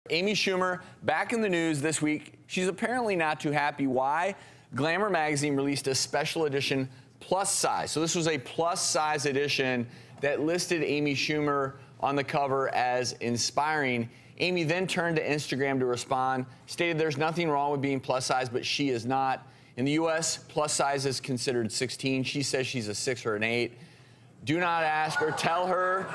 Amy Schumer back in the news this week. She's apparently not too happy. Why? Glamour magazine released a special edition plus size. So this was a plus size edition that listed Amy Schumer on the cover as inspiring. Amy then turned to Instagram to respond, stated there's nothing wrong with being plus size, but she is not. In the U.S., plus size is considered 16. She says she's a 6 or an 8. Do not ask or tell her.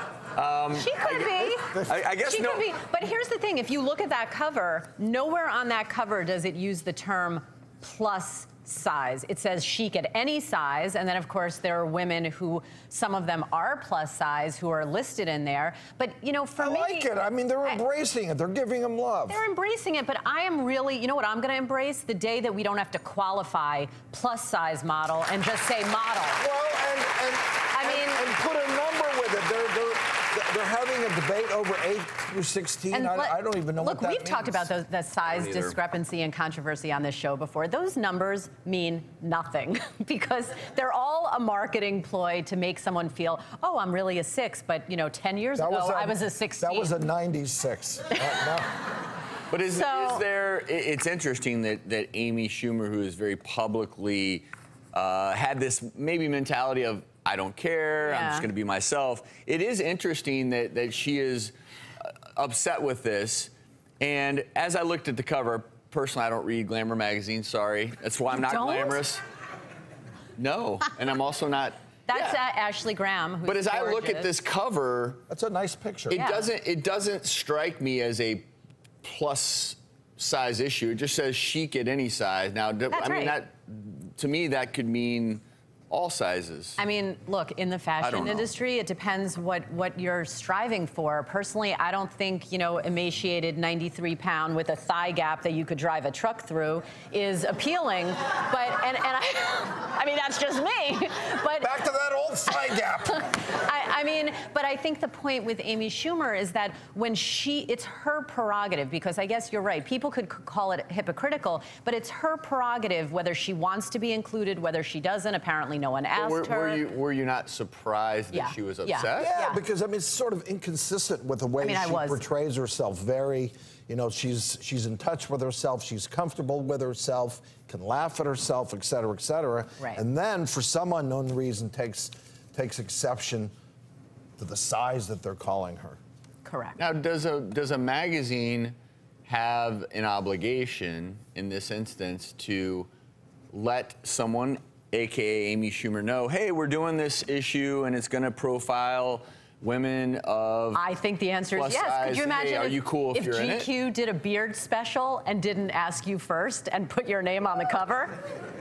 She could be. I guess she no. could be. But here's the thing. If you look at that cover, nowhere on that cover does it use the term plus size. It says chic at any size. And then, of course, there are women who, some of them are plus size, who are listed in there. But, you know, for me... I like it. I mean, they're embracing it. They're giving them love. They're embracing it, but I am really, you know what I'm going to embrace? The day that we don't have to qualify plus size model and just say model. Well, and put a number with it. They're having a debate over 8 through 16. I don't even know what that means. Look, we've talked about the size discrepancy and controversy on this show before. Those numbers mean nothing because they're all a marketing ploy to make someone feel, oh, I'm really a 6, but, you know, 10 years ago, I was a 16. That was a 96. But is there, it's interesting that Amy Schumer, who is very publicly had this maybe mentality of, I don't care, I'm just going to be myself. It is interesting that she is upset with this. And as I looked at the cover, personally, I don't read Glamour magazine, sorry. That's why I'm not glamorous. No, and I'm also not. That's Ashley Graham, who's But as gorgeous. I look at this cover, that's a nice picture. It doesn't strike me as a plus size issue. It just says chic at any size. Now, I mean, that to me that could mean all sizes. I mean, look, in the fashion industry, it depends what you're striving for. Personally, I don't think, you know, emaciated 93-pound with a thigh gap that you could drive a truck through is appealing. But I mean, that's just me. But back to that old thigh gap. I mean, but I think the point with Amy Schumer is that when it's her prerogative, because I guess you're right, people could call it hypocritical, but it's her prerogative whether she wants to be included, whether she doesn't. Apparently no one asked her. Were you not surprised that she was upset? Yeah, because I mean, it's sort of inconsistent with the way she portrays herself. Very, you know, she's in touch with herself. She's comfortable with herself, can laugh at herself, et cetera, et cetera. Right. And then, for some unknown reason, takes exception to the size that they're calling her. Correct. Now, does a magazine have an obligation in this instance to let someone, AKA Amy Schumer, know, hey, we're doing this issue and it's going to profile women of I think the answer is yes. Size. Could you imagine hey, are you cool if you're in it? GQ did a beard special and didn't ask you first and put your name on the cover?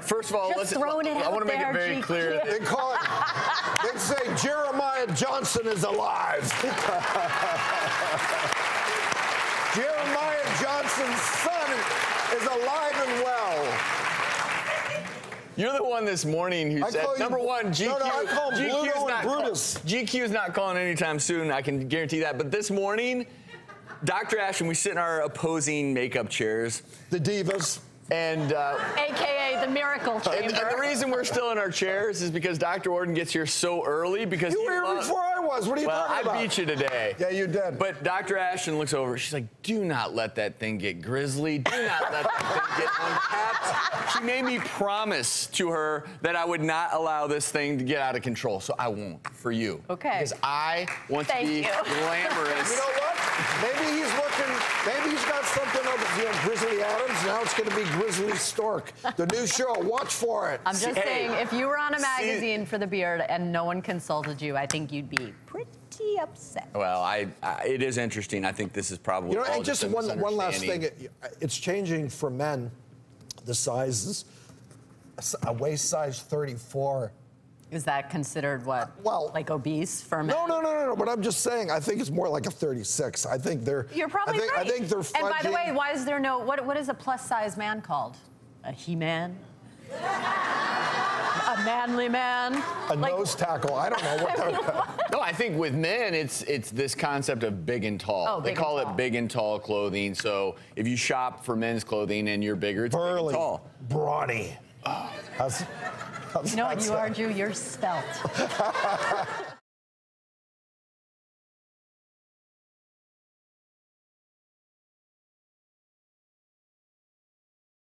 First of all, I want to make it very clear. They call it, they say Jeremiah Johnson is alive. Jeremiah Johnson's son is alive and well. You're the one this morning who said, number one, GQ, I call him Pluto and Brutus. GQ is not calling anytime soon, I can guarantee that. But this morning, Dr. Ashton, we sit in our opposing makeup chairs. The divas. And AKA the miracle chamber. And the reason we're still in our chairs is because Dr. Ordon gets here so early because you were here before I was. What are you talking about? I beat you today. Yeah, you did. But Dr. Ashton looks over. She's like, do not let that thing get grizzly. Do not let that thing get uncapped. She made me promise to her that I would not allow this thing to get out of control. So I won't for you. Okay. Because I want to be glamorous. You know what? Maybe he's got something over, you know, Grizzly Adams. Now it's going to be Grizzly Stork. The new show. Watch for it. I'm just saying, if you were on a magazine for the beard and no one consulted you, I think you'd be pretty upset. Well, it is interesting. I think this is probably, you know, and just one last thing. It's changing for men. The sizes, a waist size 34. Is that considered what? Well, like obese for men? No. But I'm just saying, I think it's more like a 36. I think they're. You're probably right. I think they're fudging. And by the way, why is there no? What is a plus size man called? A he-man? A manly man? A nose tackle. I don't know what they're. No, I think with men, it's this concept of big and tall. Oh, they call it big and tall clothing. So if you shop for men's clothing and you're bigger, it's burly, big and tall. Brawny. You know what you are, Drew? You're svelte.